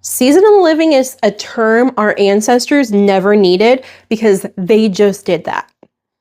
Seasonal living is a term our ancestors never needed because they just did that.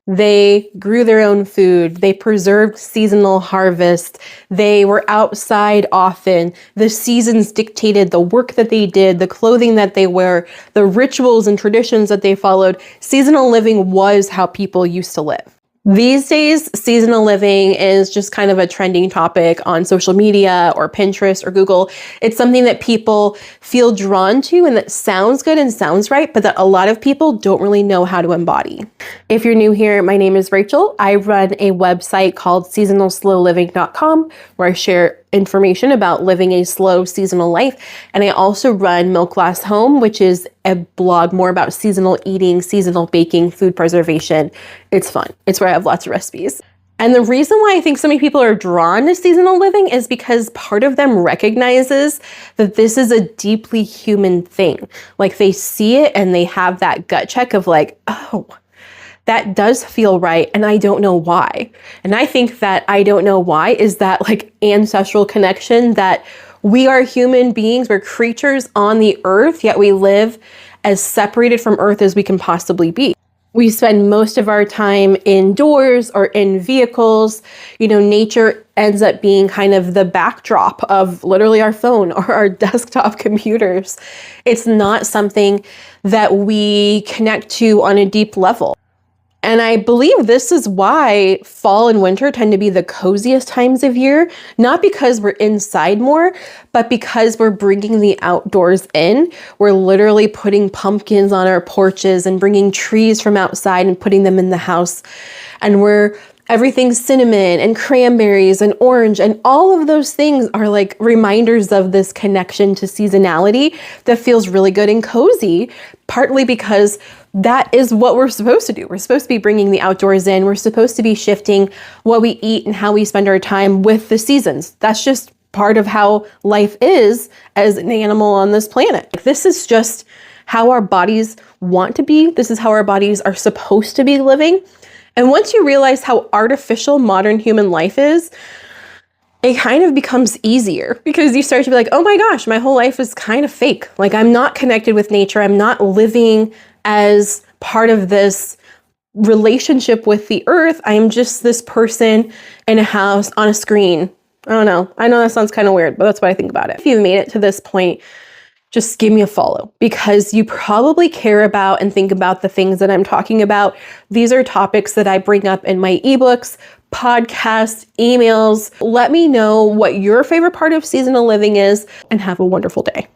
They grew their own food. They preserved seasonal harvest. They were outside often. The seasons dictated the work that they did, the clothing that they wear, the rituals and traditions that they followed. Seasonal living was how people used to live. These days, seasonal living is just kind of a trending topic on social media or Pinterest or Google. It's something that people feel drawn to and that sounds good and sounds right, but that a lot of people don't really know how to embody. If you're new here, my name is Rachel. I run a website called seasonalslowliving.com where I share information about living a slow seasonal life. And I also run Milk Glass Home, which is a blog more about seasonal eating, seasonal baking, food preservation. It's fun. It's where I have lots of recipes. And the reason why I think so many people are drawn to seasonal living is because part of them recognizes that this is a deeply human thing. Like they see it and they have that gut check of like, oh, that does feel right, and I don't know why. And I think that I don't know why is that like ancestral connection that we are human beings, we're creatures on the earth, yet we live as separated from earth as we can possibly be. We spend most of our time indoors or in vehicles. You know, nature ends up being kind of the backdrop of literally our phone or our desktop computers. It's not something that we connect to on a deep level. And I believe this is why fall and winter tend to be the coziest times of year, not because we're inside more, but because we're bringing the outdoors in. We're literally putting pumpkins on our porches and bringing trees from outside and putting them in the house. And everything's cinnamon and cranberries and orange, and all of those things are like reminders of this connection to seasonality that feels really good and cozy, partly because that is what we're supposed to do. We're supposed to be bringing the outdoors in. We're supposed to be shifting what we eat and how we spend our time with the seasons. That's just part of how life is as an animal on this planet. This is just how our bodies want to be. This is how our bodies are supposed to be living. And once you realize how artificial modern human life is, it kind of becomes easier because you start to be like, oh my gosh, my whole life is kind of fake. Like I'm not connected with nature. I'm not living as part of this relationship with the earth. I am just this person in a house on a screen. I don't know. I know that sounds kind of weird, but that's what I think about it. If you've made it to this point, just give me a follow because you probably care about and think about the things that I'm talking about. These are topics that I bring up in my ebooks, podcasts, emails. Let me know what your favorite part of seasonal living is and have a wonderful day.